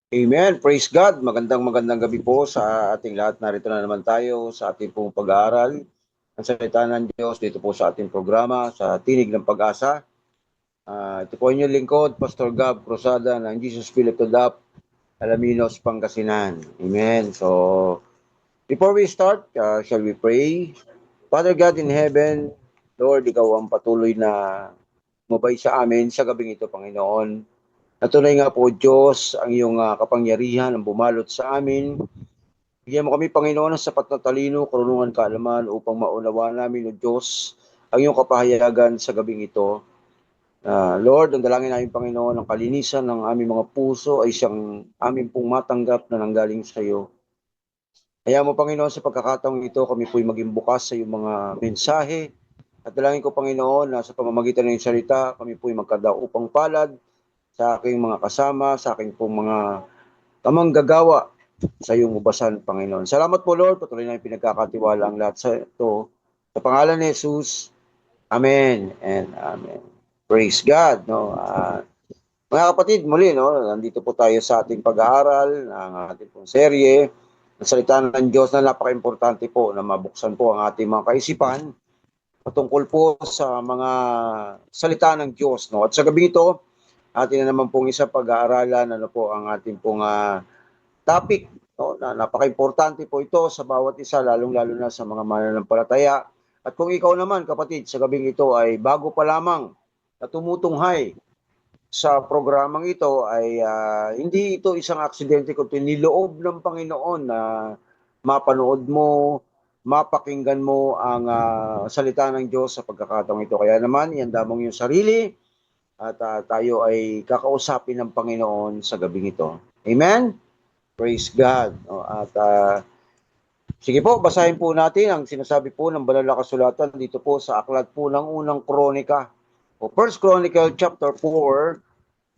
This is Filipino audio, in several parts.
Amen. Praise God. Magandang gabi po sa ating lahat. Narito na naman tayo sa ating pong pag-aaral ng salita ng Diyos dito po sa ating programa sa Tinig ng Pag-asa. Ito po inyong lingkod, Pastor Gab Cruzada ng Jesus Philip Todap, Alaminos, Pangasinan. Amen. So, before we start, shall we pray? Father God in heaven, Lord, ikaw ang patuloy na mabay sa amin sa gabing ito, Panginoon. Natunay nga po, Diyos, ang iyong kapangyarihan ang bumalot sa amin. Bigyan mo kami, Panginoon, ng sapat na talino, karunungan, kaalaman upang maunawa namin, O Diyos, ang iyong kapahayagan sa gabing ito. Lord, ang dalangin namin, Panginoon, ang kalinisan ng aming mga puso ay siyang aming pong matanggap na nanggaling sa iyo. Kaya mo, Panginoon, sa pagkakataong ito, kami po'y maging bukas sa iyong mga mensahe. At dalangin ko, Panginoon, na sa pamamagitan ng iyong salita, kami po'y magkadaupang palad sa aking mga kasama, sa aking pong mga kamanggagawa sa iyong ubasan, Panginoon. Salamat po, Lord. Patuloy na pinagkakatiwala ang lahat sa ito. Sa pangalan ni Jesus, Amen and Amen. Praise God. No? Mga kapatid, muli, no? Nandito po tayo sa ating pag-aaral ng ating pong serye. Ang salita ng Diyos na napaka-importante po na mabuksan po ang ating mga kaisipan patungkol po sa mga salita ng Diyos. No? At sa gabi ito, atin na naman pong isa pag-aaralan, ano po ang ating pong topic, no? Na napaka-importante po ito sa bawat isa, lalong-lalo na sa mga mananampalataya. At kung ikaw naman, kapatid, sa gabing ito ay bago pa lamang na tumutunghay sa programang ito, ay hindi ito isang aksidente, kundi niloob ng Panginoon na mapanood mo, mapakinggan mo ang salita ng Diyos sa pagkakataong ito. Kaya naman, ihanda mong yung sarili at tayo ay kakausapin ng Panginoon sa gabing ito. Amen? Praise God. At sige po, basahin po natin ang sinasabi po ng banal na kasulatan dito po sa aklat po ng unang kronika. O First Chronicle chapter 4,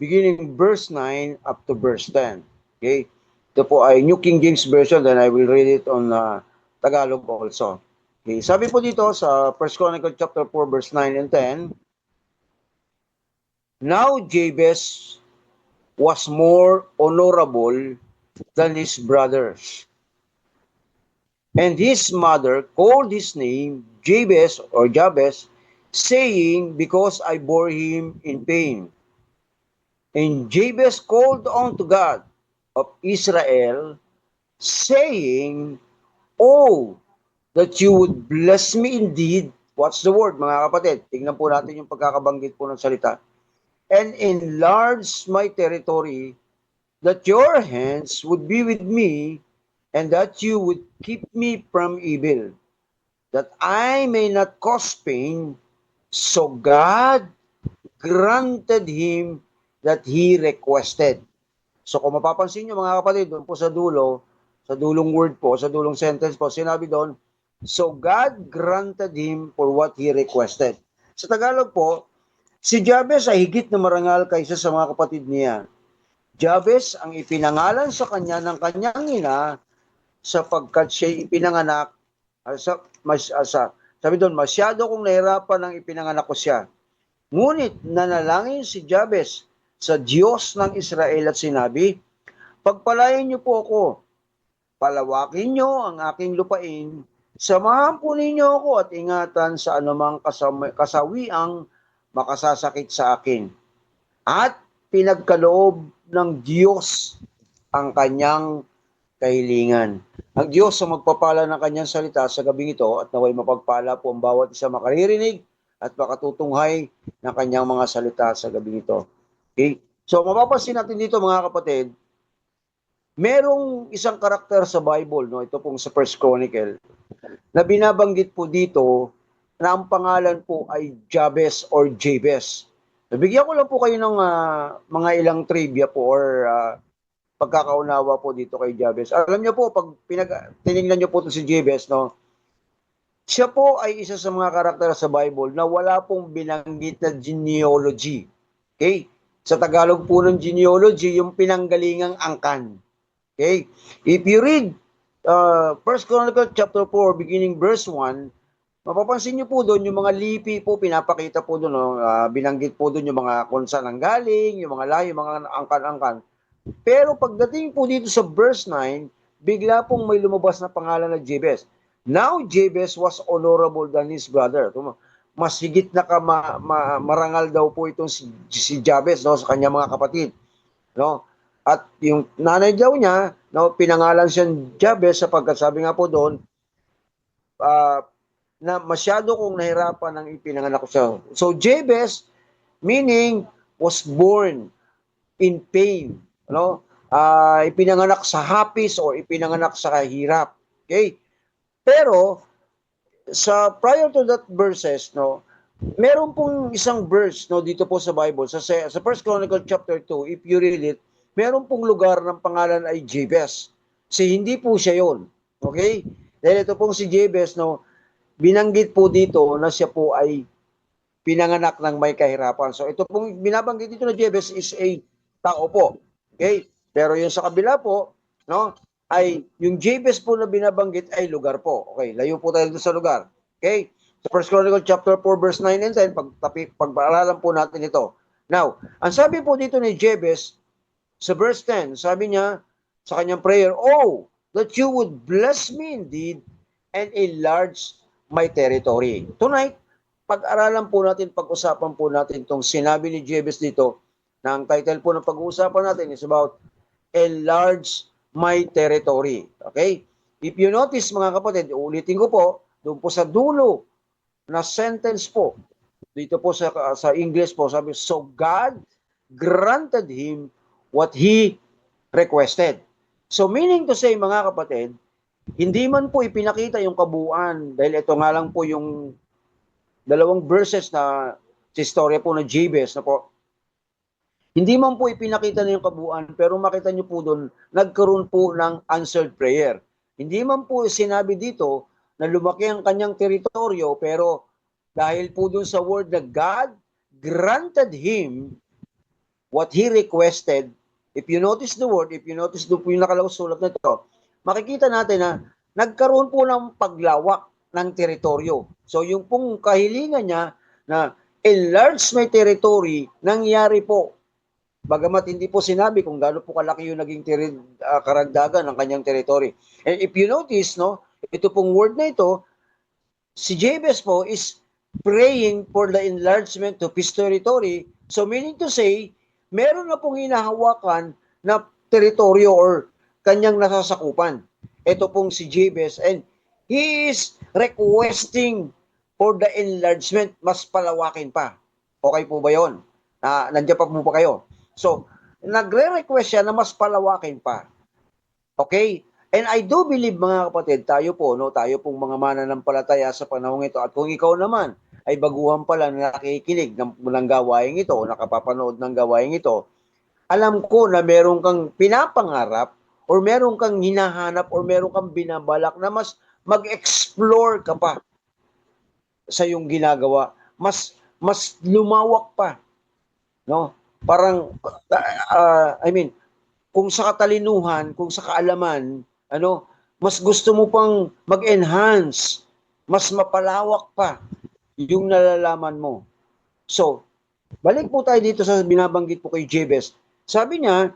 beginning verse 9 up to verse 10. Okay? Ito po ay New King James Version, then I will read it on Tagalog also. Okay, sabi po dito sa First Chronicle chapter 4 verse 9 and 10, Now Jabez was more honorable than his brothers. And his mother called his name Jabez or Jabez, saying, Because I bore him in pain. And Jabez called unto God of Israel, saying, Oh, that you would bless me indeed. What's the word, mga kapatid? Tingnan po natin yung pagkakabanggit po ng salita. And enlarge my territory, that your hands would be with me, and that you would keep me from evil, that I may not cause pain. So God granted him that he requested. So kung mapapansin nyo mga kapatid, doon po sa dulong word po, sa dulong sentence po, sinabi doon, so God granted him for what he requested. Sa Tagalog po, si Jabez ay higit na marangal kaysa sa mga kapatid niya. Jabez ang ipinangalan sa kanya ng kanyang ina sapagkat siya ipinanganak sabi doon, masyado kong nahirapan nang ipinanganak ko siya. Ngunit nanalangin si Jabez sa Diyos ng Israel at sinabi, pagpalain niyo po ako, palawakin niyo ang aking lupain, samahan po ninyo ako at ingatan sa anumang kasawiang makasasakit sa akin. At pinagkaloob ng Diyos ang kanyang kahilingan. Ang Diyos ang magpapala ng kanyang salita sa gabing ito at naway mapagpala po ang bawat isa makaririnig at makatutunghay ng kanyang mga salita sa gabing ito. Okay? So mapapansin natin dito mga kapatid, merong isang karakter sa Bible, no? Ito pong sa First Chronicle, na binabanggit po dito na ang pangalan po ay Jabez or Jabez. Nabigyan ko lang po kayo ng mga ilang trivia po or pagkakaunawa po dito kay Jabez. Alam niyo po, pag tinignan niyo po ito si Jabez, no, siya po ay isa sa mga karakter sa Bible na wala pong binanggit na genealogy. Okay? Sa Tagalog po ng genealogy, yung pinanggalingang angkan. Okay? If you read First Chronicle chapter 4, beginning verse 1, mapapansin niyo po doon, yung mga lipi po, pinapakita po doon, no? Binanggit po doon yung mga kung saan ang galing, yung mga layo, yung mga angkan-angkan. Pero pagdating po dito sa verse 9, bigla pong may lumabas na pangalan na Jabez. Now Jabez was honorable than his brother. Mas higit na marangal daw po itong si Jabez, no, sa kanya mga kapatid, no? At yung nanay daw niya, no, pinangalan siyang Jabez sapagkat sabi nga po doon, na masyado kong nahirapan nang ipinanganak ko siya. So Jabez, meaning was born in pain, no? Ipinanganak sa hapis o ipinanganak sa kahirap. Okay? Pero sa prior to that verses, no, meron pong isang verse, no, dito po sa Bible sa First Chronicle chapter 2, if you read it, meron pong lugar ng pangalan ay Jabez. Hindi po siya 'yon. Okay? Dahil ito pong si Jabez, no, binanggit po dito na siya po ay pinanganak ng may kahirapan. So ito pong binabanggit dito na Jabez is a tao po. Okay? Pero yung sa kabila po, no, ay yung Jabez po na binabanggit ay lugar po. Okay, layo po tayo dito sa lugar. Okay? Sa First Chronicle chapter 4 verse 9 and 10, pagpaaralan po natin ito. Now, ang sabi po dito ni Jabez sa verse 10, sabi niya sa kanyang prayer, "Oh, that you would bless me indeed and enlarge my territory." Tonight, pag-aralan po natin, pag-usapan po natin itong sinabi ni Jabez dito, na ang title po ng pag-uusapan natin is about enlarge my territory. Okay? If you notice mga kapatid, ulitin ko po, doon po sa dulo na sentence po, dito po sa English po, sabi, so God granted him what he requested. So meaning to say mga kapatid, hindi man po ipinakita yung kabuuan, dahil ito nga lang po yung dalawang verses na si istorya po ng Jabez na po, hindi man po ipinakita na yung kabuuan, pero makita nyo po doon, nagkaroon po ng answered prayer. Hindi man po sinabi dito na lumaki ang kanyang teritoryo, pero dahil po doon sa word na God granted him what he requested. If you notice the word, if you notice doon po yung nakalasulat na ito, makikita natin na nagkaroon po ng paglawak ng teritoryo. So yung pong kahilingan niya na enlarge my territory, nangyari po. Bagamat hindi po sinabi kung gaano po kalaki yung naging karagdagan ng kanyang territory. And if you notice, no, ito pong word na ito, si Jabez po is praying for the enlargement of his territory. So meaning to say, meron na pong hinahawakan na teritoryo or kanyang nasasakupan. Ito pong si Jabez, and he is requesting for the enlargement, mas palawakin pa. Okay po ba yun? Nandiyan pa po ba kayo? So, nagre-request siya na mas palawakin pa. Okay? And I do believe mga kapatid, tayo po, no, tayo pong mga mananampalataya sa panahong ito, at kung ikaw naman ay baguhan pa lang nakikinig ng gawaing ito, nakapapanood ng gawaing ito, alam ko na meron kang pinapangarap or meron kang hinahanap or meron kang binabalak na mas mag-explore ka pa sa iyong ginagawa, mas lumawak pa, no? Parang kung sa katalinuhan, kung sa kaalaman, mas gusto mo pang mag-enhance, mas mapalawak pa yung nalalaman mo. So, balik po tayo dito sa binabanggit po kay Jabez. Sabi niya,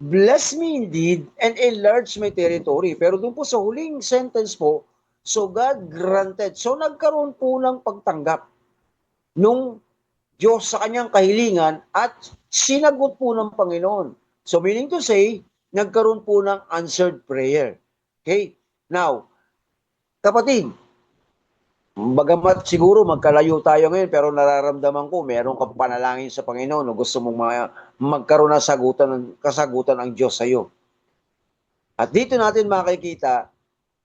bless me indeed and enlarge my territory. Pero doon po sa huling sentence po, so God granted. So nagkaroon po ng pagtanggap nung Diyos sa kanyang kahilingan at sinagot po ng Panginoon. So meaning to say, nagkaroon po ng answered prayer. Okay? Now, kapatid, bagamat siguro magkalayo tayo ngayon, pero nararamdaman ko meron kang panalangin sa Panginoon no, gusto mong magkaroon ng kasagutan ang Diyos sa iyo. At dito natin makikita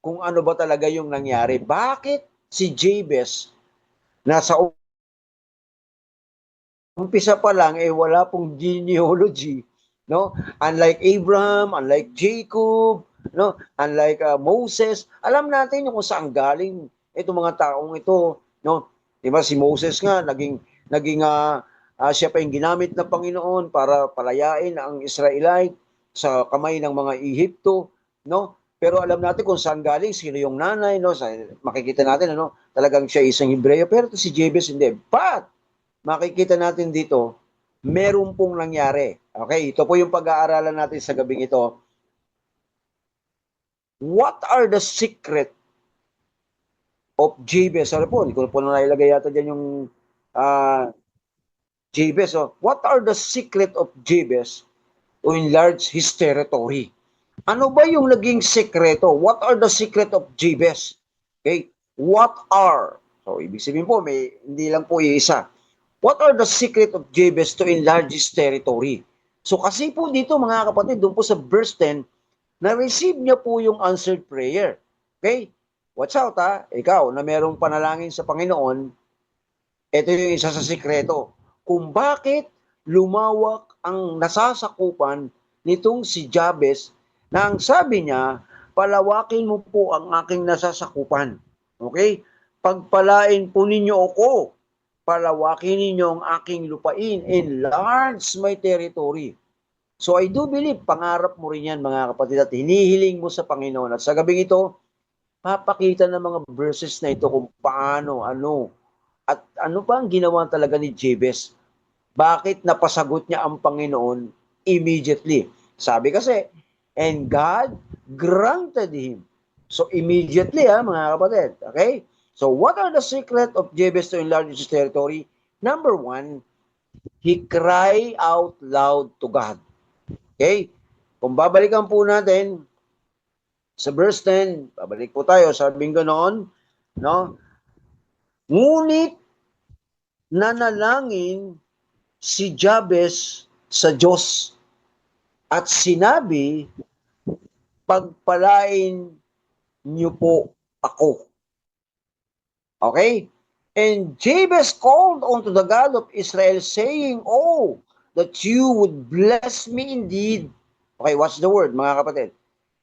kung ano ba talaga yung nangyari. Bakit si Jabez nasa umpisa pa lang wala pong genealogy, no? Unlike Abraham, unlike Jacob, no? Unlike Moses, alam natin kung saan galing itong mga taong ito, no? 'Di ba si Moses nga naging siya pa yung ginamit ng Panginoon para palayain ang Israelite sa kamay ng mga Ehipto, no? Pero alam natin kung saan galing, sino yung nanay, no? Makikita natin talagang siya isang Hebreo, pero si Jabez hindi. But makikita natin dito, meron pong nangyari. Okay, ito po yung pag-aaralan natin sa gabing ito. What are the secret of Jabez? Sorry po, hindi ko po na nailagay yata dyan yung Jabez. So, what are the secret of Jabez to enlarge his territory? Ano ba yung naging sekreto? What are the secret of Jabez? Okay? What are? So, ibig sabihin po, hindi lang po isa. What are the secret of Jabez to enlarge his territory? So, kasi po dito mga kapatid, doon po sa verse 10, na-receive niya po yung answered prayer. Okay? Watch out ha. Ikaw na merong panalangin sa Panginoon, ito yung isa sa sikreto. Kung bakit lumawak ang nasasakupan nitong si Jabez na ang sabi niya, palawakin mo po ang aking nasasakupan. Okay? Pagpalain po ninyo ako. Palawakin ninyo ang aking lupain. Enlarge my territory. So I do believe, pangarap mo rin yan mga kapatid at hinihiling mo sa Panginoon. At sa gabing ito, papakita ng mga verses na ito kung paano, at ano pa ang ginawa talaga ni Jabez. Bakit napasagot niya ang Panginoon immediately? Sabi kasi, and God granted him. So immediately mga kapatid. Okay? So what are the secret of Jabez to enlarge his territory? Number one, he cried out loud to God. Okay? Kung babalikan po natin sa verse 10, babalik po tayo, sabing ganoon, no? Ngunit nanalangin si Jabez sa Diyos at sinabi, pagpalain niyo po ako. Okay? And Jabez called unto the God of Israel, saying, oh, that you would bless me indeed. Okay, what's the word, mga kapatid?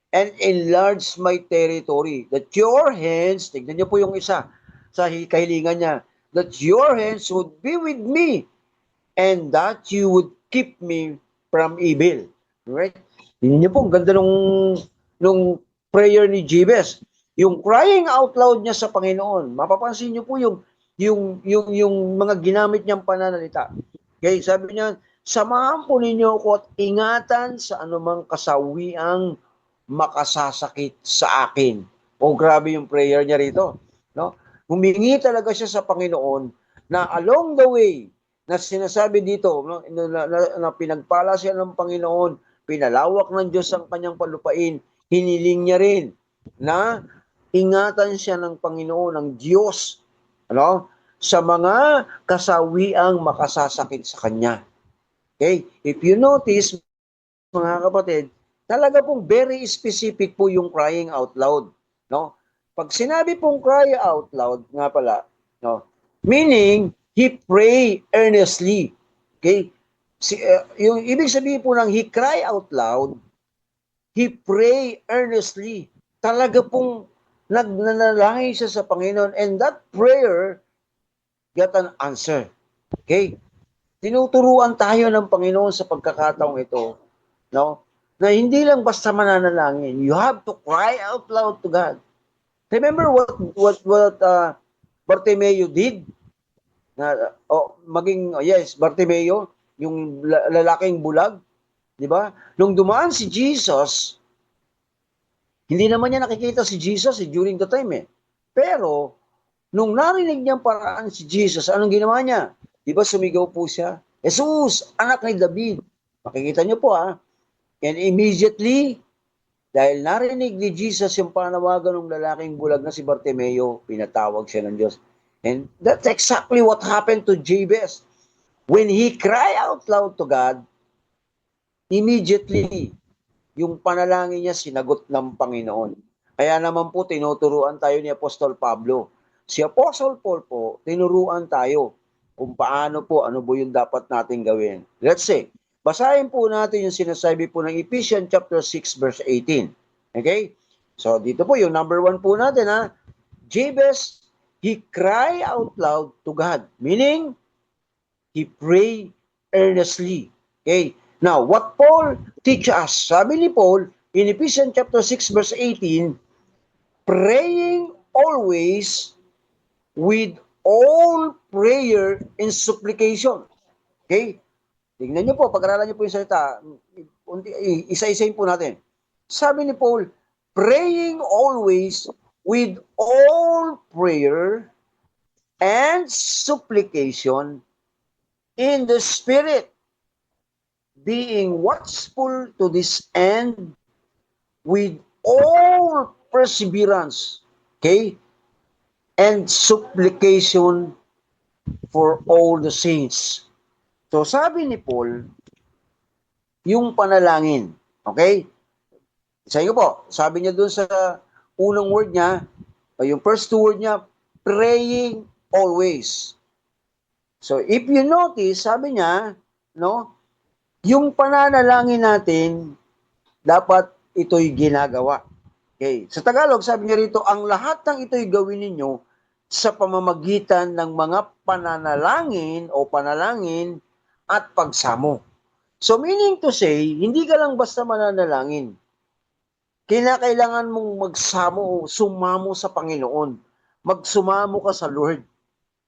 And enlarge my territory. That your hands, tignan niyo po yung isa sa kahilingan niya, that your hands would be with me and that you would keep me from evil. Right? Tingnan niyo po, ang ganda nung prayer ni Jabez. Yung crying out loud niya sa Panginoon. Mapapansin niyo po yung mga ginamit niyang pananalita. Okay, sabi niya, samahan po ninyo ako at ingatan sa anumang kasawiang makasasakit sa akin. Oh, grabe yung prayer niya rito. No? Humingi talaga siya sa Panginoon na along the way, na sinasabi dito, no, na pinagpala siya ng Panginoon, pinalawak ng Diyos ang kanyang palupain, hiniling niya rin na ingatan siya ng Panginoon, ng Diyos, sa mga kasawiang makasasakit sa kanya. Okay? If you notice, mga kapatid, talaga pong very specific po yung crying out loud, no? Pag sinabi pong cry out loud, nga pala, no? Meaning, he pray earnestly. Okay? Yung ibig sabihin po ng he cry out loud, he pray earnestly. Talaga pong nagnanalangin siya sa Panginoon, and that prayer got an answer. Okay? Tinuturuan tayo ng Panginoon sa pagkakataong ito, no? Na hindi lang basta mananalangin. You have to cry out loud to God. Remember what Bartimeo did? Bartimeo, yung lalaking bulag, 'di ba? Nung dumaan si Jesus, hindi naman niya nakikita si Jesus during the time Pero nung narinig niyang paraan si Jesus, anong ginawa niya? 'Di ba sumigaw po siya? Jesus, anak ni David. Makikita niyo po And immediately, dahil narinig ni Jesus yung panawagan ng lalaking bulag na si Bartimeo, pinatawag siya ng Diyos. And that's exactly what happened to Jabez. When he cried out loud to God, immediately, yung panalangin niya sinagot ng Panginoon. Kaya naman po, tinuturuan tayo ni Apostol Pablo. Si Apostle Paul po, tinuruan tayo kung paano po, ano po yung dapat natin gawin. Let's say, basahin po natin yung sinasabi po ng Ephesians chapter 6 verse 18. Okay? So, dito po yung number 1 po natin Jabez, he cried out loud to God. Meaning, he prayed earnestly. Okay? Now, what Paul teach us, sabi ni Paul, in Ephesians chapter 6 verse 18, praying always with all prayer and supplication. Okay? Tingnan niyo po, pag-aralan niyo po yung salita, isa-isahin po natin. Sabi ni Paul, praying always with all prayer and supplication in the Spirit, being watchful to this end with all perseverance, okay, and supplication for all the saints. So sabi ni Paul, yung panalangin, okay? Sa iyo po, sabi niya doon sa unang word niya, yung first two word niya, praying always. So if you notice, sabi niya, no, yung pananalangin natin, dapat ito'y ginagawa. Okay. Sa Tagalog, sabi niya rito, ang lahat ng ito'y gawin ninyo sa pamamagitan ng mga pananalangin o panalangin at pagsamo. So meaning to say, hindi ka lang basta mananalangin. Kinakailangan mong magsamo o sumamo sa Panginoon. Magsumamo ka sa Lord.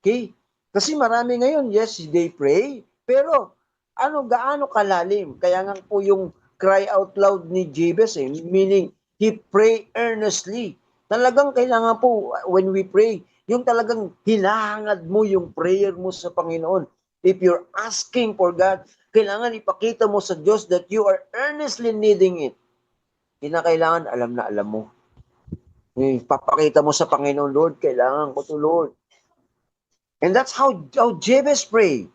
Okay? Kasi marami ngayon, yes, they pray, pero gaano kalalim? Kaya nga po yung cry out loud ni Jabez, meaning he pray earnestly. Talagang kailangan po, when we pray, yung talagang hinahangad mo yung prayer mo sa Panginoon. If you're asking for God, kailangan ipakita mo sa Diyos that you are earnestly needing it. Kinakailangan, alam na alam mo. Ipapakita mo sa Panginoon, Lord, kailangan ko to, Lord. And that's how Jabez pray.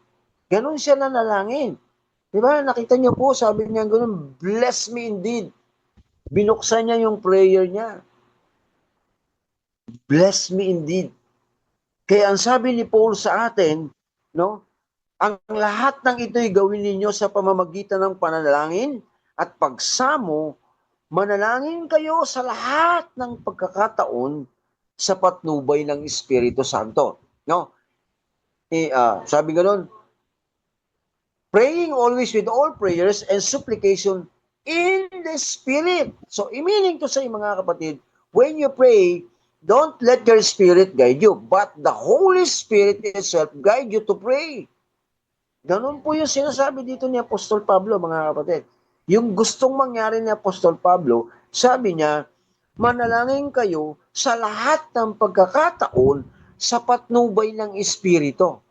Ganun siya nanalangin. Diba? Nakita niyo po, sabi niya ganun, bless me indeed. Binuksan niya yung prayer niya. Bless me indeed. Kaya ang sabi ni Paul sa atin, no, ang lahat ng ito'y gawin ninyo sa pamamagitan ng panalangin at pagsamo, manalangin kayo sa lahat ng pagkakataon sa patnubay ng Espiritu Santo. No? Sabi ganoon, praying always with all prayers and supplication in the Spirit. So, meaning to say, mga kapatid, when you pray, don't let your spirit guide you, but the Holy Spirit itself guide you to pray. Ganun po yung sinasabi dito ni Apostol Pablo, mga kapatid. Yung gustong mangyari ni Apostol Pablo, sabi niya, manalangin kayo sa lahat ng pagkakataon sa patnubay ng Espiritu.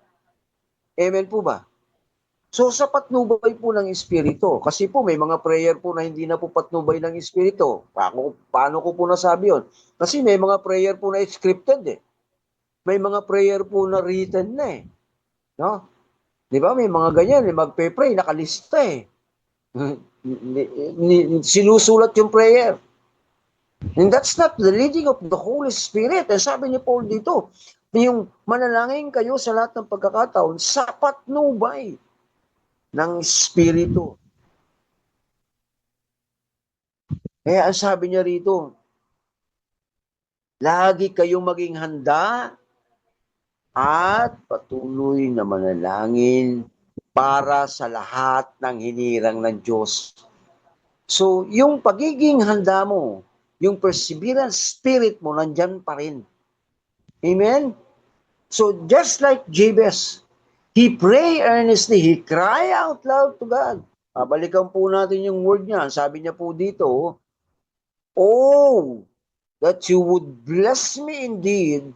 Amen po ba? So, sa patnubay po ng Espiritu, kasi po may mga prayer po na hindi na po patnubay ng Espiritu. Paano ko po nasabi yun? Kasi may mga prayer po na scripted eh. May mga prayer po na written na eh. No? Di ba? May mga ganyan, magpe-pray, nakalista eh. Sinusulat yung prayer. And that's not the leading of the Holy Spirit. And sabi ni Paul dito, yung manalangin kayo sa lahat ng pagkakataon sa patnubay ng Espiritu. Kaya ang sabi niya rito, lagi kayong maging handa at patuloy na manalangin para sa lahat ng hinirang ng Diyos. So, yung pagiging handa mo, yung perseverance spirit mo, nandyan pa rin. Amen? So, just like Jabez, he pray earnestly, he cry out loud to God. Balikan po natin yung word niya. Sabi niya po dito, oh, that you would bless me indeed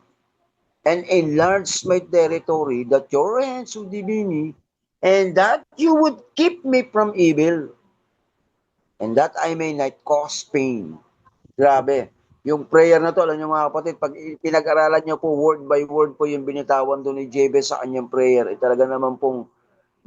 and enlarge my territory, that your hands would be me, and that you would keep me from evil, and that I may not cause pain. Grabe. Yung prayer na to, alam niyo mga kapatid, pag pinag-aralan niyo po word by word po yung binitawan doon ni Jabez sa kanyang prayer, talaga naman pong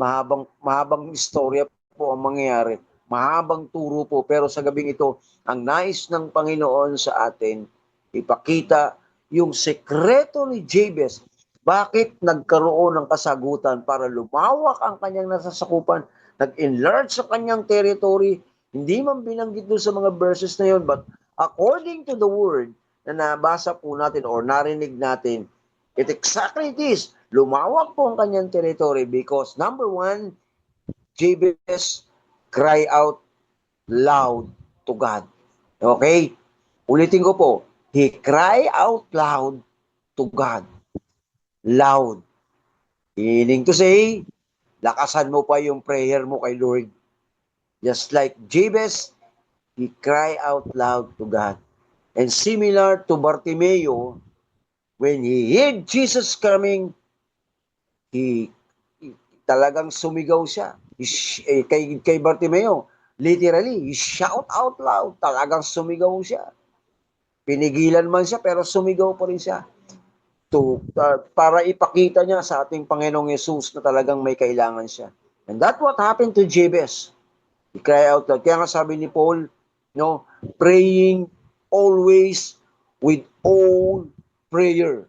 mahabang istorya po ang mangyayari. Mahabang turo po, pero sa gabing ito, ang nais ng Panginoon sa atin, ipakita yung sekreto ni Jabez. Bakit nagkaroon ng kasagutan para lumawak ang kanyang nasasakupan, nag-enlarge sa kanyang territory, hindi man binanggit doon sa mga verses na yun, but according to the word na nabasa po natin or narinig natin, it exactly it is, lumawak po ang kanyang territory because number one, Jabez cry out loud to God. Okay? Ulitin ko po, he cry out loud to God. Loud. Meaning to say, lakasan mo pa yung prayer mo kay Lord. Just like Jabez, he cried out loud to God. And similar to Bartimeo, when he heard Jesus coming, he talagang sumigaw siya. Kay Bartimeo, literally, he shout out loud. Talagang sumigaw siya. Pinigilan man siya, pero sumigaw pa rin siya. Para ipakita niya sa ating Panginoong Yesus na talagang may kailangan siya. And that's what happened to Jabez. He cried out loud. Kaya nga sabi ni Paul, no, praying always with all prayer.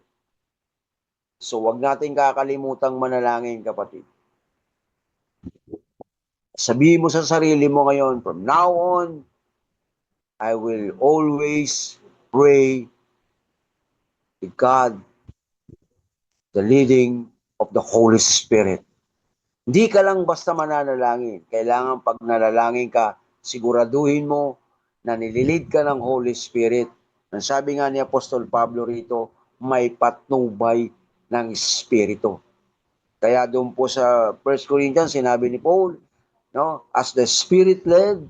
So wag natin kakalimutang manalangin, kapatid. Sabihin mo sa sarili mo ngayon, from now on, I will always pray to God, the leading of the Holy Spirit. Hindi ka lang basta mananalangin. Kailangan pag nalalangin ka, siguraduhin mo na nililid ka ng Holy Spirit. Ang sabi nga ni Apostol Pablo rito, may patnubay ng Espiritu. Kaya doon po sa 1 Corinthians, sinabi ni Paul, no, as the Spirit led,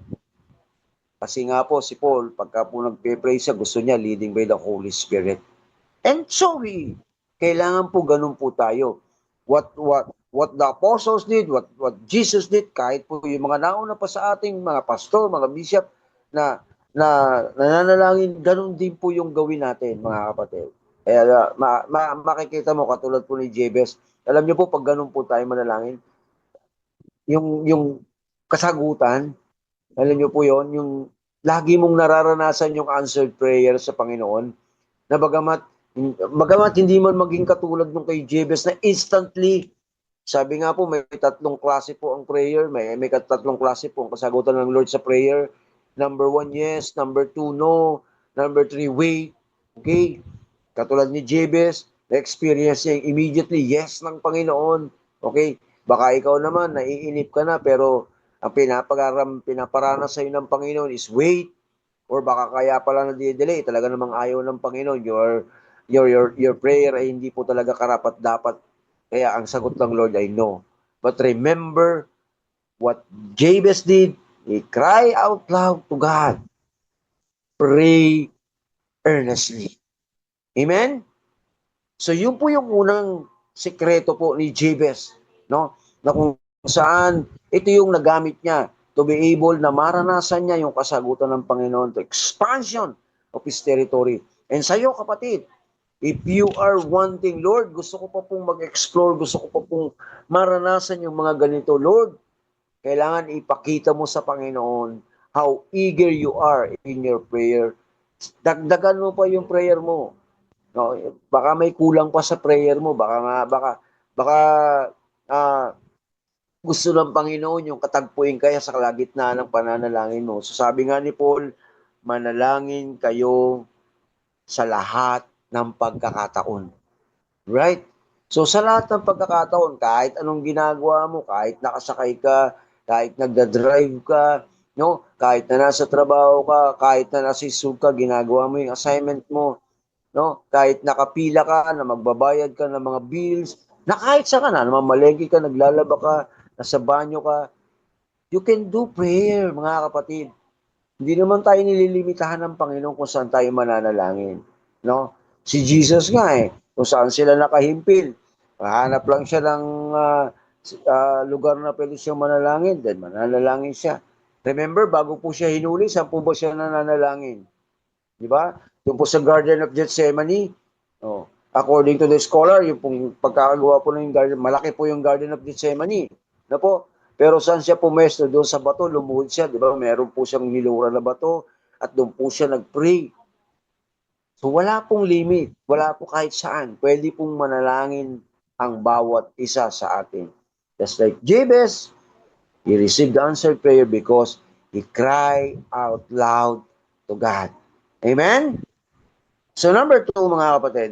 kasi nga po si Paul, pagka po nagpe-pray siya, gusto niya leading by the Holy Spirit. And so kailangan po ganun po tayo. What the apostles did, what Jesus did, kahit po yung mga nauna pa sa ating mga pastor, mga bishop, na nananalangin, ganun din po yung gawin natin, mga kapatid. Kaya makikita mo, katulad po ni Jabez, alam niyo po, pag ganun po tayo manalangin, yung kasagutan, alam niyo po yon, yung lagi mong nararanasan yung answered prayer sa Panginoon, na bagamat hindi man maging katulad nung kay Jabez na instantly, sabi nga po, may tatlong klase po ang prayer, may tatlong klase po ang kasagutan ng Lord sa prayer. Number 1, yes. Number 2, no. Number 3, wait. Okay? Katulad ni Jabez, na-experience niya immediately yes ng Panginoon. Okay? Baka ikaw naman, naiinip ka na, pero ang pinaparanas sa'yo ng Panginoon is wait, or baka kaya pala na-delay, talaga namang ayaw ng Panginoon, your prayer ay hindi po talaga karapat-dapat. Kaya ang sagot ng Lord ay no. But remember what Jabez did. He cried out loud to God. Pray earnestly. Amen? So yun po yung unang sikreto po ni Jabez, no? Na kung saan ito yung nagamit niya to be able na maranasan niya yung kasagutan ng Panginoon, to expansion of His territory. And sa iyo, kapatid, if you are wanting, Lord, gusto ko pa pong mag-explore, gusto ko pa pong maranasan yung mga ganito, Lord, kailangan ipakita mo sa Panginoon how eager you are in your prayer. Dagdagan mo pa yung prayer mo. No, baka may kulang pa sa prayer mo, baka gusto ng Panginoon yung katagpuin kaya sa kalagitnaan ng pananalangin mo. So sabi nga ni Paul, manalangin kayo sa lahat ng pagkakataon. Right? So sa lahat ng pagkakataon, kahit anong ginagawa mo, kahit nakasakay ka, kahit nagda-drive ka, no? Kahit na nasa trabaho ka, kahit na nasa school ka, ginagawa mo yung assignment mo, no? Kahit nakapila ka, na magbabayad ka ng mga bills, na kahit sa ka na, namamalengke ka, naglalaba ka, nasa banyo ka, you can do prayer, mga kapatid. Hindi naman tayo nililimitahan ng Panginoon kung saan tayo mananalangin. No? Si Jesus nga kung saan sila nakahimpil. Hanap lang siya ng lugar na pwede siyang manalangin, then mananalangin siya. Remember, bago po siya hinuli, saan po ba siya nananalangin? Di ba? Yung po sa Garden of Gethsemane, according to the scholar, yung pong pagkakagawa po ng garden, malaki po yung Garden of Gethsemane. Na po, pero saan siya pumesto? Doon sa bato, lumuhod siya, di ba? Meron po siyang nilura na bato at doon po siya nag-pray. So wala pong limit, wala po kahit saan. Pwede pong manalangin ang bawat isa sa atin. Just like Jabez, he received the answered prayer because he cried out loud to God. Amen? So number 2, mga kapatid,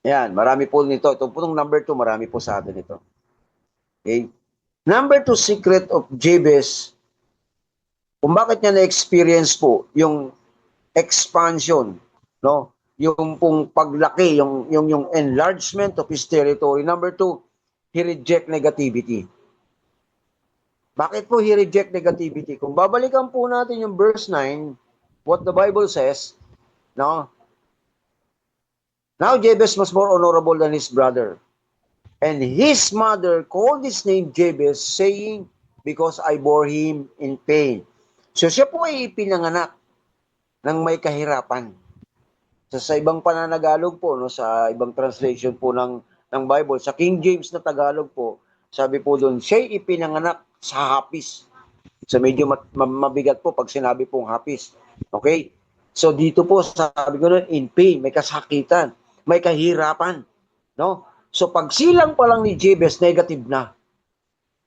yan, marami po nito. Ito po ng number 2, marami po sa atin ito. Okay? Number 2 secret of Jabez, kung bakit niya na-experience po yung expansion, no? Yung pong paglaki, yung enlargement of his territory. Number 2, he reject negativity. Bakit po he reject negativity? Kung babalikan po natin yung verse 9, what the Bible says, no? Now Jabez was more honorable than his brother. And his mother called his name Jabez, saying, because I bore him in pain. So siya po ay pinanganak ng may kahirapan. So, sa ibang pananagalog po, no, sa ibang translation po ng Bible, sa King James na Tagalog po, sabi po doon, siya'y ipinanganak sa hapis. So medyo mabigat po pag sinabi pong hapis. Okay? So dito po, sabi ko nun, in pain, may kasakitan, may kahirapan. No? So pag silang pa lang ni Jabez, negative na.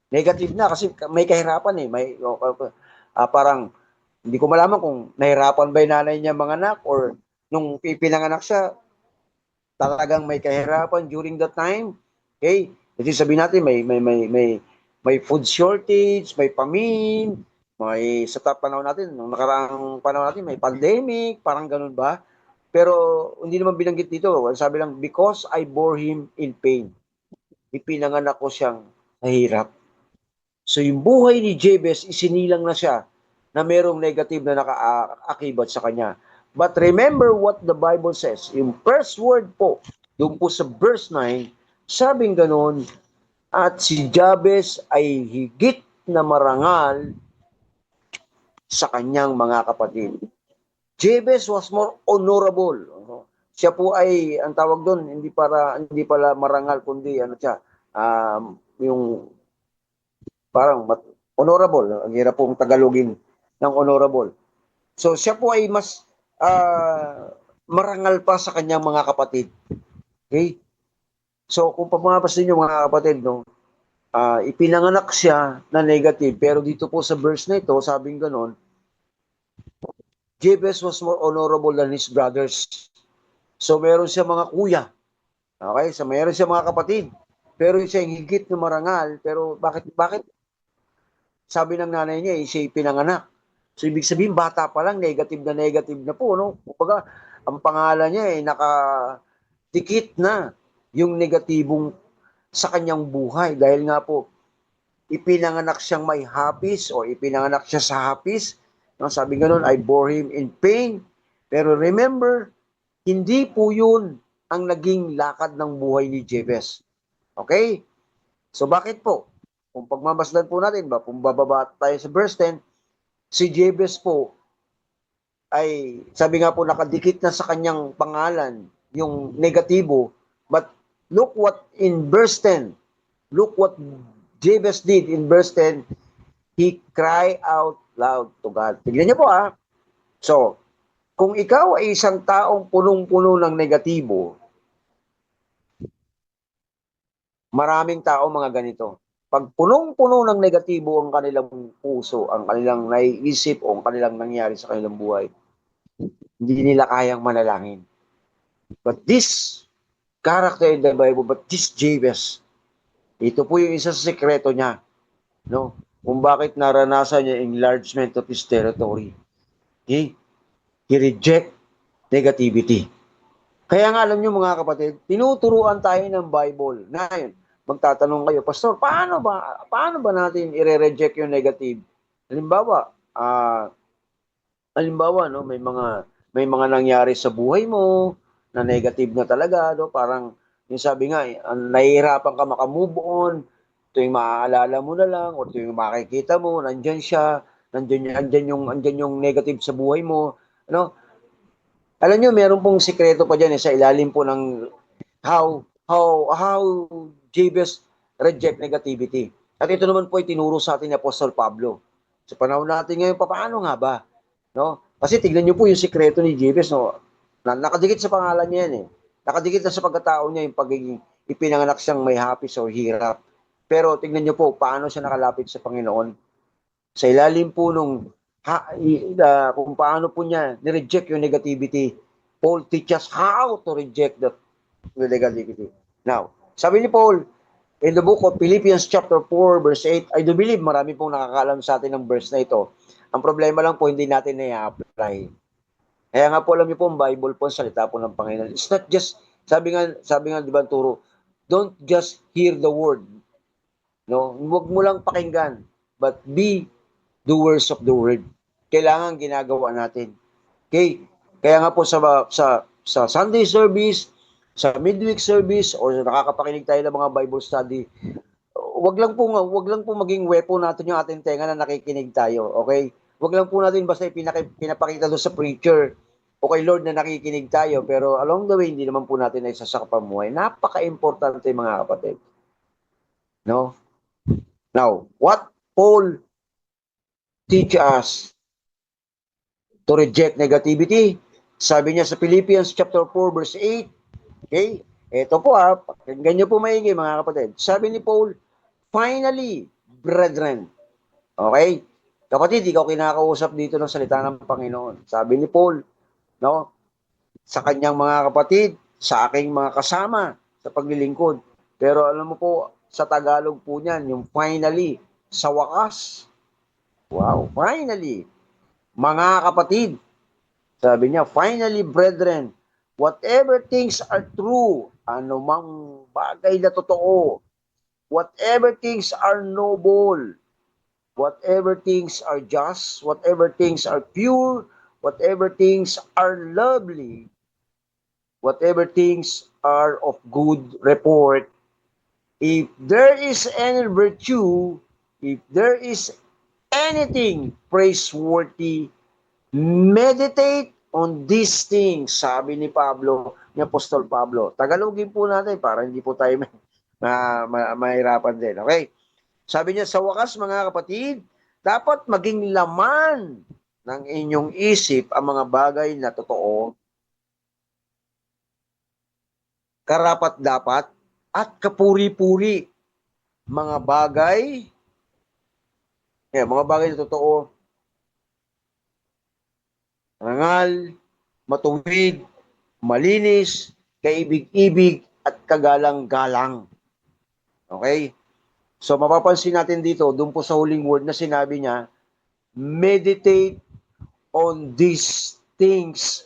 Negative na kasi may kahirapan eh. May, parang, hindi ko malaman kung nahirapan ba yung nanay niya mga anak or nung pinanganak siya, talagang may kahirapan during that time. Okay? Kasi sabihin natin, may food shortage, may famine, may sa panahon natin, nung nakaraang panahon natin, may pandemic, parang ganun ba? Pero hindi naman binanggit dito. Sabi lang, because I bore him in pain. Ipinanganak ko siyang nahirap. So yung buhay ni Jabez, isinilang na siya na merong negative na nakaakibat sa kanya. But remember what the Bible says. Yung first word po, doon po sa verse 9, sabing ganun, at si Jabez ay higit na marangal sa kanyang mga kapatid. Jabez was more honorable. Siya po ay, ang tawag doon, hindi pala marangal, kundi ano siya, yung parang honorable. Ang hirap pong Tagalogin ng honorable. So siya po ay mas marangal pa sa kanyang mga kapatid. Okay? So kung pamapasin niyo mga kapatid, no, ipinanganak siya na negative, pero dito po sa verse na ito, sabing ganon, Jabez was more honorable than his brothers. So meron siya mga kuya. Okay? So meron siya mga kapatid. Pero siya higit na marangal. Pero bakit sabi ng nanay niya, siya pinanganak. So ibig sabihin, bata pa lang, negative na po. No? Kumbaga, ang pangalan niya ay nakadikit na yung negatibong sa kanyang buhay. Dahil nga po, ipinanganak siyang may hapis o ipinanganak siya sa hapis. No? Sabi nga nun, I bore him in pain. Pero remember, hindi po yun ang naging lakad ng buhay ni Jabez. Okay? So bakit po? Kung pagmamasdan po natin, kung bababa tayo sa verse 10, si Jabez po ay, sabi nga po, nakadikit na sa kanyang pangalan yung negatibo. But look what in verse 10, look what Jabez did in verse 10, he cried out loud to God. Tignan niyo po So, kung ikaw ay isang taong punong-puno ng negatibo, maraming tao mga ganito. Pag punong-puno ng negatibo ang kanilang puso, ang kanilang naiisip o ang kanilang nangyari sa kanilang buhay, hindi nila kayang manalangin. But this character in the Bible, but this Jabez, ito po yung isa sa sekreto niya, no? Kung bakit naranasan niya enlargement of his territory. Okay? He reject negativity. Kaya nga alam niyo mga kapatid, tinuturuan tayo ng Bible. Ngayon, magtatanong kayo, Pastor, paano ba natin i-reject yung negative? Halimbawa, no, may mga nangyari sa buhay mo na negative na talaga, no? Parang yung sabi nga, nahihirapan ka makamove on, tuwing maaalala mo na lang o tuwing makikita mo, nandiyan siya, nandiyan yung negative sa buhay mo, ano? Alam niyo, meron pong sikreto pa diyan sa ilalim po ng how Jabez reject negativity. At ito naman po ay tinuro sa atin ni Apostol Pablo. Sa panahon natin ngayon, paano nga ba? No? Kasi tignan niyo po yung sikreto ni Jabez, no? Nakadikit sa pangalan niya yan eh. Nakadikit na sa pagkatao niya yung pagiging ipinanganak siyang may hapis o hirap. Pero tignan niyo po paano siya nakalapit sa Panginoon. Sa ilalim po nung kung paano po niya ni-reject yung negativity. Paul teaches how to reject that negativity. Now, sabi ni Paul, in the book of Philippians chapter 4 verse 8, I do believe marami pong nakakaalam sa atin ng verse na ito. Ang problema lang po, hindi natin na-apply. Kaya nga po, alam niyo po, ang Bible po, salita po ng Panginoon. It's not just, sabi nga, di ba, turo, don't just hear the word. No? Huwag mo lang pakinggan, but be doers of the word. Kailangan ginagawa natin. Okay? Kaya nga po sa Sunday service, sa midweek service, or nakakapakinig tayo ng mga Bible study, wag lang po maging weapon natin yung ating tenga na nakikinig tayo, okay? Wag lang po natin basta pinapakita doon sa preacher o kay Lord na nakikinig tayo, pero along the way hindi naman po natin naisasakap ang buhay. Napaka-importante mga kapatid. No? Now, what Paul teach us to reject negativity? Sabi niya sa Philippians chapter 4 verse 8, okay? Ito po pakinggan niyo po maigi mga kapatid. Sabi ni Paul, finally, brethren, okay? Kapatid, ikaw kinakausap dito ng salita ng Panginoon. Sabi ni Paul, no? Sa kanyang mga kapatid, sa aking mga kasama sa paglilingkod. Pero alam mo po, sa Tagalog po niyan, yung finally, sa wakas. Wow, finally. Mga kapatid, sabi niya, finally, brethren, whatever things are true, anumang bagay na totoo, whatever things are noble, whatever things are just, whatever things are pure, whatever things are lovely, whatever things are of good report, if there is any virtue, if there is anything praiseworthy, meditate on these things, sabi ni Pablo, ni Apostol Pablo. Tagalogin po natin para hindi po tayo mahirapan din. Okay? Sabi niya, sa wakas mga kapatid, dapat maging laman ng inyong isip ang mga bagay na totoo, karapat-dapat, at kapuri-puri. Mga bagay na totoo, rangal, matuwid, malinis, kaibig-ibig, at kagalang-galang. Okay? So mapapansin natin dito, doon po sa huling word na sinabi niya, meditate on these things.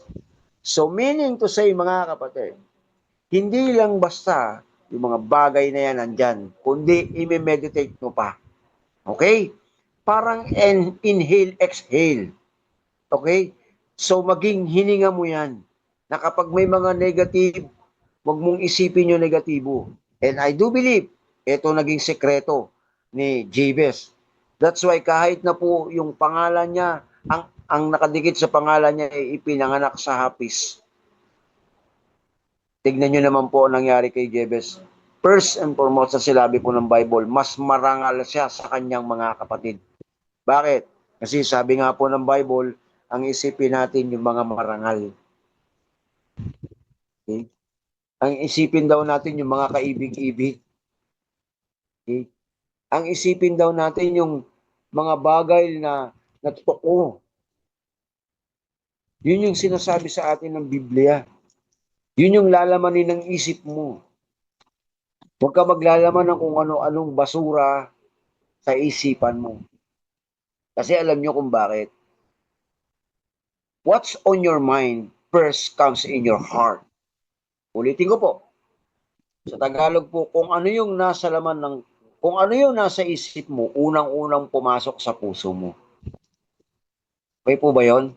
So meaning to say mga kapatid, hindi lang basta yung mga bagay na yan nandyan, kundi i-meditate mo pa. Okay? Parang inhale, exhale. Okay? So maging hininga mo yan, na kapag may mga negative, wag mong isipin yung negatibo. And I do believe, ito naging sekreto ni Jabez. That's why kahit na po yung pangalan niya, ang nakadikit sa pangalan niya ay ipinanganak sa hapis. Tignan nyo naman po ang nangyari kay Jabez. First and foremost sa silabi po ng Bible, mas marangal siya sa kanyang mga kapatid. Bakit? Kasi sabi nga po ng Bible, ang isipin natin yung mga marangal. Okay? Ang isipin daw natin yung mga kaibig-ibig. Okay? Ang isipin daw natin yung mga bagay na totoo. Yun yung sinasabi sa atin ng Biblia. Yun yung lalamanin ng isip mo. Huwag ka maglalaman ng kung ano-anong basura sa isipan mo. Kasi alam nyo kung bakit. What's on your mind first comes in your heart. Ulitin ko po. Sa Tagalog po, kung ano yung nasa isip mo, unang-unang pumasok sa puso mo. Okay po ba yon?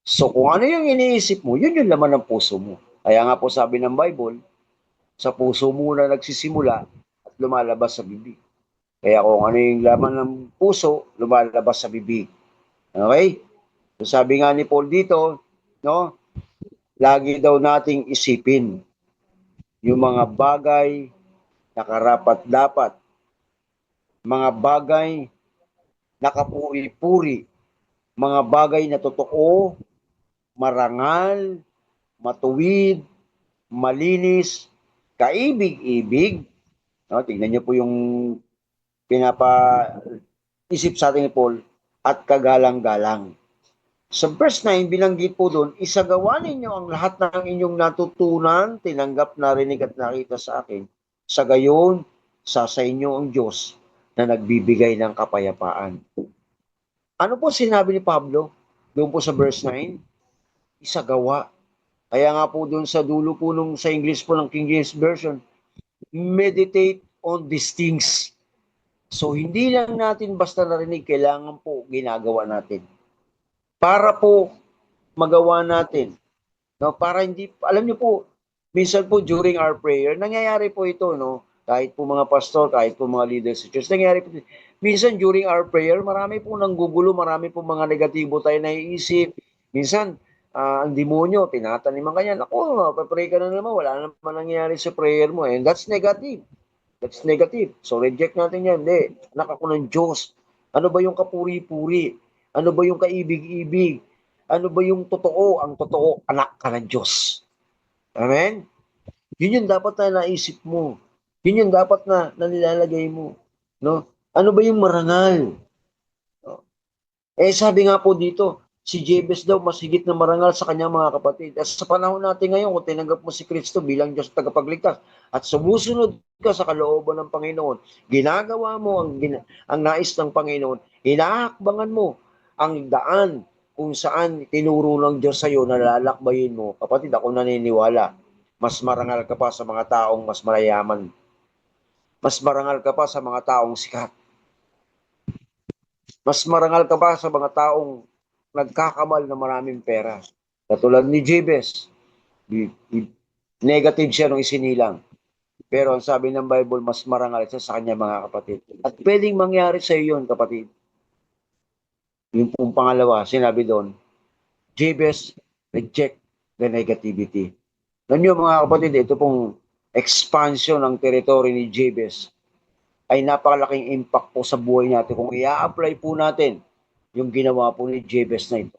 So kung ano yung iniisip mo, yun yung laman ng puso mo. Kaya nga po sabi ng Bible, sa puso muna nagsisimula at lumalabas sa bibig. Kaya kung ano yung laman ng puso, lumalabas sa bibig. Okay? So sabi nga ni Paul dito, no? Lagi daw nating isipin yung mga bagay na karapat-dapat, mga bagay na kapuri-puri, mga bagay na totoo, marangal, matuwid, malinis, kaibig-ibig. No, tingnan niyo po yung pinapa-isip sa atin ni Paul, at kagalang-galang. Sa verse 9, binanggit po doon, isagawa ninyo ang lahat ng inyong natutunan, tinanggap, narinig at nakita sa akin. Sa gayon, sa inyo ang Diyos na nagbibigay ng kapayapaan. Ano po sinabi ni Pablo? Doon po sa verse 9, isagawa. Kaya nga po doon sa dulo po nung sa English po ng King James Version, meditate on these things. So, hindi lang natin basta narinig, kailangan po ginagawa natin. Para po magawa natin. No, para hindi, alam niyo po, minsan po during our prayer, nangyayari po ito, no? Kahit po mga pastor, kahit po mga leaders sa church, nangyayari po. Minsan during our prayer, marami po nanggugulo, marami po mga negatibo tayo naiisip. Minsan, ang demonyo, tinataniman ka niyan. Ako, papray ka na naman, wala naman nangyayari sa prayer mo. And that's negative. That's negative. So reject natin yan. Hindi, anak ako ng Diyos. Ano ba yung kapuri-puri? Ano ba yung kaibig-ibig? Ano ba yung totoo? Ang totoo, anak ka ng Diyos. Amen? Yun yung dapat na naisip mo. Yun yung dapat na nilalagay mo. No? Ano ba yung marangal? No? Sabi nga po dito, si Jabez daw mas higit na marangal sa kanyang mga kapatid. At sa panahon natin ngayon, kung tinanggap mo si Kristo bilang Diyos tagapagligtas at sumusunod ka sa kalooban ng Panginoon, ginagawa mo ang nais ng Panginoon, hinahakbangan mo ang daan kung saan tinuro ng Diyos sa iyo na lalakbayin mo. Kapatid, ako naniniwala, mas marangal ka pa sa mga taong mas mayayaman. Mas marangal ka pa sa mga taong sikat. Mas marangal ka pa sa mga taong nagkakamal na maraming pera. Katulad ni Jabez, negative siya nung isinilang. Pero ang sabi ng Bible, mas marangal siya sa kanya mga kapatid. At pwedeng mangyari sa iyo yun, kapatid. Yung pong pangalawa, sinabi doon, Jabez, reject the negativity. Alam niyo mga kapatid, ito pong expansion ng territory ni Jabez ay napakalaking impact po sa buhay natin. Kung i-apply po natin yung ginawa po ni Jabez na ito,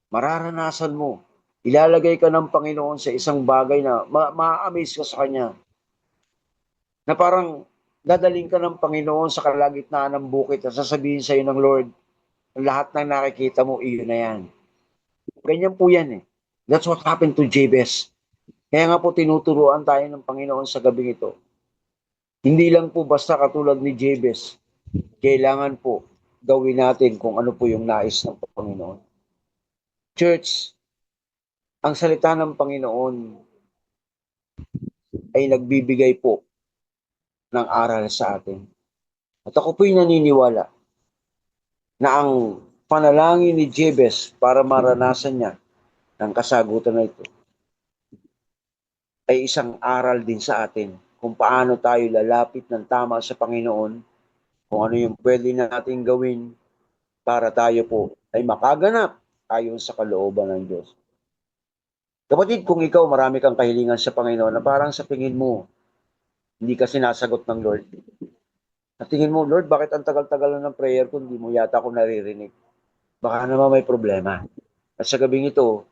mararanasan mo, ilalagay ka ng Panginoon sa isang bagay na ma-amaze ka sa Kanya. Na parang dadaling ka ng Panginoon sa kalagitnaan ng bukid at sasabihin sa iyo ng Lord, lahat ng nakikita mo, iyon na yan. Ganyan po yan eh. That's what happened to Jabez. Kaya nga po tinuturuan tayo ng Panginoon sa gabing ito. Hindi lang po basta katulad ni Jabez, kailangan po gawin natin kung ano po yung nais ng Panginoon. Church, ang salita ng Panginoon ay nagbibigay po ng aral sa atin. At ako po'y naniniwala na ang panalangin ni Jabez para maranasan niya ng kasagutan na ito ay isang aral din sa atin kung paano tayo lalapit ng tama sa Panginoon, kung ano yung pwede natin gawin para tayo po ay makaganap ayon sa kalooban ng Diyos. Kapatid, kung ikaw marami kang kahilingan sa Panginoon na parang sa tingin mo, hindi ka sinasagot ng Lord. Sa tingin mo, Lord, bakit ang tagal-tagal na ng prayer ko, hindi mo yata ako naririnig? Baka naman may problema. At sa gabing ito,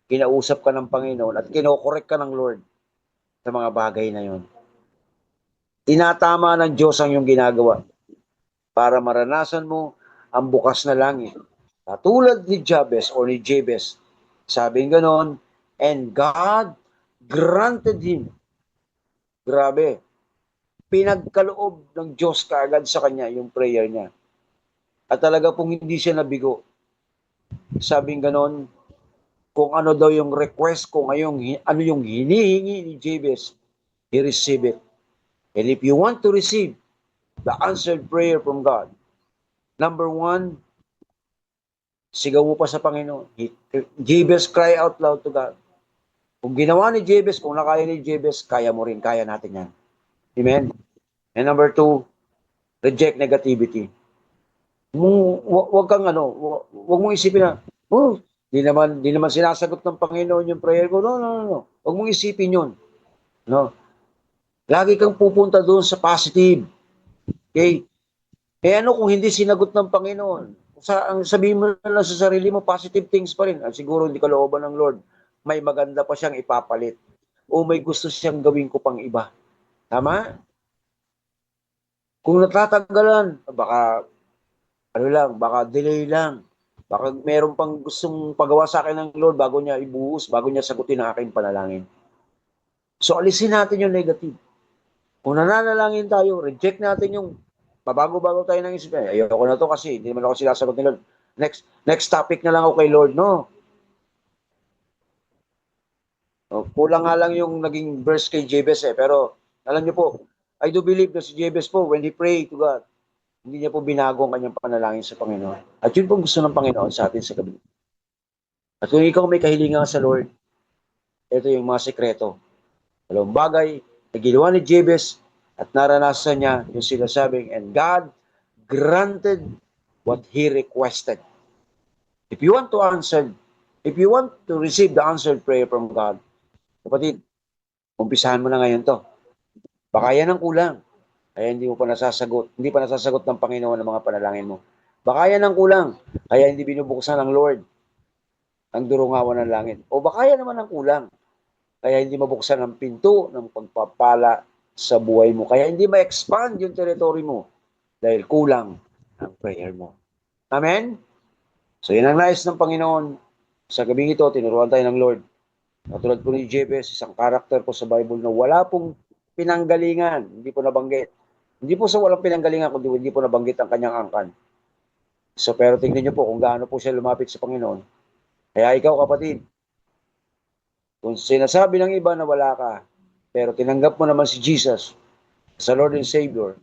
kinausap ka ng Panginoon at kinokorek ka ng Lord sa mga bagay na yon. Tinatama ng Diyos ang iyong ginagawa para maranasan mo ang bukas na langit. Katulad ni Jabez o ni Jabez, sabing ganon, and God granted him. Grabe. Pinagkaloob ng Diyos kaagad sa kanya yung prayer niya. At talaga pong hindi siya nabigo. Sabing ganon, kung ano daw yung request, kung ano yung hinihingi ni Jabez, he received it. And if you want to receive the answered prayer from God, number one, sigaw mo pa sa Panginoon. Jabez cry out loud to God. Kung ginawa ni Jabez, kung nakaya ni Jabez, kaya mo rin, kaya natin yan. Amen? And number two, reject negativity. Wag kang wag mong isipin na, di naman sinasagot ng Panginoon yung prayer ko. No. Wag mong isipin yun. No. Lagi kang pupunta doon sa positive. Okay? Ano kung hindi sinagot ng Panginoon? Ang sabihin mo na sa sarili mo, positive things pa rin. Siguro hindi kalooban ng Lord. May maganda pa siyang ipapalit. O may gusto siyang gawin ko pang iba. Tama? Kung natatagalan, baka baka delay lang. Baka meron pang gustong pagawa sa akin ng Lord bago niya ibuhos, bago niya sagutin ang aking panalangin. So alisin natin yung negative. Kung nananalangin tayo, reject natin yung babago-bago tayo ng isip. Ayoko na to kasi hindi naman ako sinasagot ni Lord. Next topic na lang ako kay Lord. No. Kulang nga lang yung naging verse kay Jabez pero alam niyo po, I do believe na si Jabez po, when he prayed to God, hindi niya po binago ang kanyang panalangin sa Panginoon. At yun po gusto ng Panginoon sa atin sa gabi. At kung ikaw may kahilingan sa Lord, ito yung mga sekreto. Dalawang bagay na ginawa ni Jabez at naranasan niya yung sinasabing, and God granted what he requested. If you want to receive the answered prayer from God, kapatid, umpisahan mo na ngayon to. Baka yan ang kulang. Kaya hindi pa nasasagot ng Panginoon ang mga panalangin mo. Baka yan ang kulang. Kaya hindi binubuksan ng Lord ang durungawan ng langit. O baka yan naman ang kulang. Kaya hindi mabuksan ang pinto ng pagpapala sa buhay mo. Kaya hindi ma-expand yung territory mo dahil kulang ang prayer mo. Amen? So yan ang nais ng Panginoon. Sa gabing ito, tinuruan tayo ng Lord. Katulad po ni Jabez, isang karakter po sa Bible na wala pong pinanggalingan, hindi po nabanggit. Hindi po sa walang pinanggalingan, kundi hindi po nabanggit ang kanyang angkan. So pero tingnan niyo po kung gaano po siya lumapit sa Panginoon. Kaya ikaw kapatid, kung sinasabi ng iba na wala ka, pero tinanggap mo naman si Jesus sa Lord and Savior,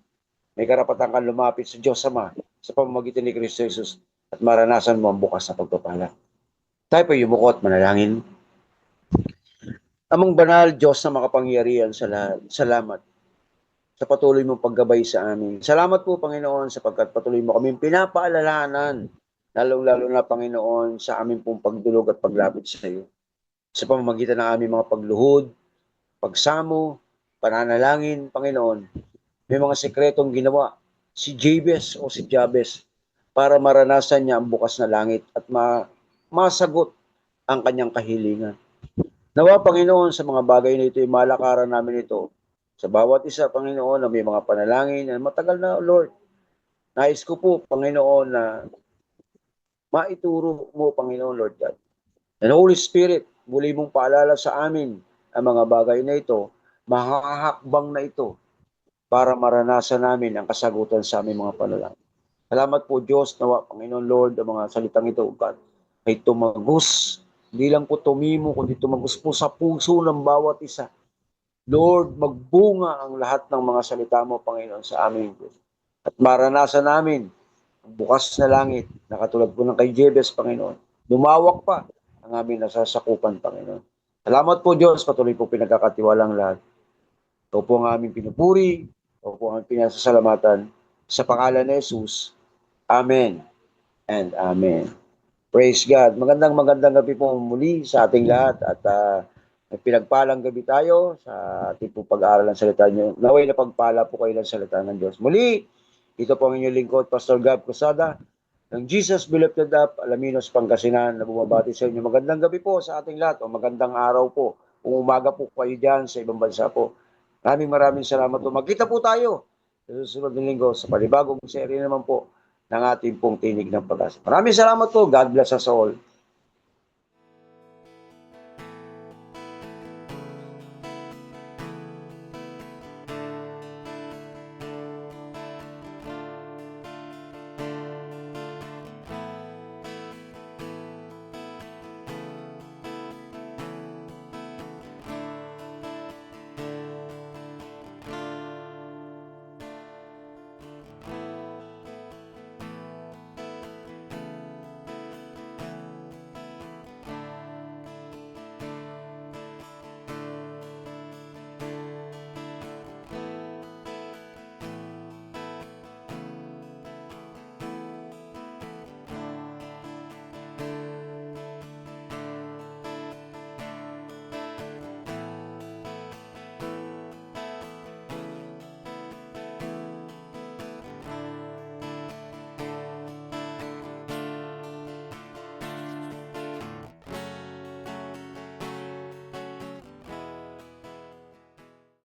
may karapatan kang lumapit sa Diyos Ama sa pamamagitan ni Kristo Jesus at maranasan mo ang bukas na pagpapala. Tayo po yumuko at manalangin. Amang banal, Diyos na makapangyarihan sa lahat, salamat sa patuloy mong paggabay sa amin. Salamat po, Panginoon, sapagkat patuloy mo kaming pinapaalalahanan, lalong-lalo na, Panginoon, sa aming pong pagdulog at paglapit sa iyo. Sa pamamagitan ng aming mga pagluhod, pagsamo, pananalangin, Panginoon, may mga sekretong ginawa si Jabez o si Jabez para maranasan niya ang bukas na langit at masagot ang kanyang kahilingan. Nawa, Panginoon, sa mga bagay na ito, malakaran namin ito. Sa bawat isa, Panginoon, na may mga panalangin na matagal na, Lord. Nais ko po, Panginoon, na maituro mo, Panginoon, Lord God. And Holy Spirit, muli mong paalala sa amin ang mga bagay na ito, mahahakbang na ito para maranasan namin ang kasagutan sa aming mga panalangin. Salamat po, Diyos, nawa, Panginoon, Lord, ang mga salitang ito, God, ay tumagos. Hindi lang po tumimo, kundi tumagos po sa puso ng bawat isa. Lord, magbunga ang lahat ng mga salita mo, Panginoon, sa aming Diyos. At maranasan namin ang bukas na langit, na katulad po ng kay Jabez, Panginoon. Lumawak pa ang aming nasasakupan, Panginoon. Salamat po, Diyos, patuloy po pinagkakatiwalang lahat. Ito po ang aming pinupuri, ito po ang aming pinasasalamatan. Sa pangalan ni Jesus, Amen and Amen. Praise God. Magandang gabi po muli sa ating lahat at pinagpalang gabi tayo sa ating po pag-aaral ng salita niyo. Naway na pagpala po kayo ng salita ng Diyos. Muli, ito po ang inyong lingkod, Pastor Gab Cosada, ng Jesus Beloved Up, Alaminos, Pangasinan, na bumabati sa inyo. Magandang gabi po sa ating lahat o magandang araw po. Kung umaga po kayo dyan sa ibang bansa po. Maraming salamat po. Magkita po tayo sa susunod ng linggo sa panibagong serye naman po ng ating pong tinig ng pag-asa. Maraming salamat po. God bless us all.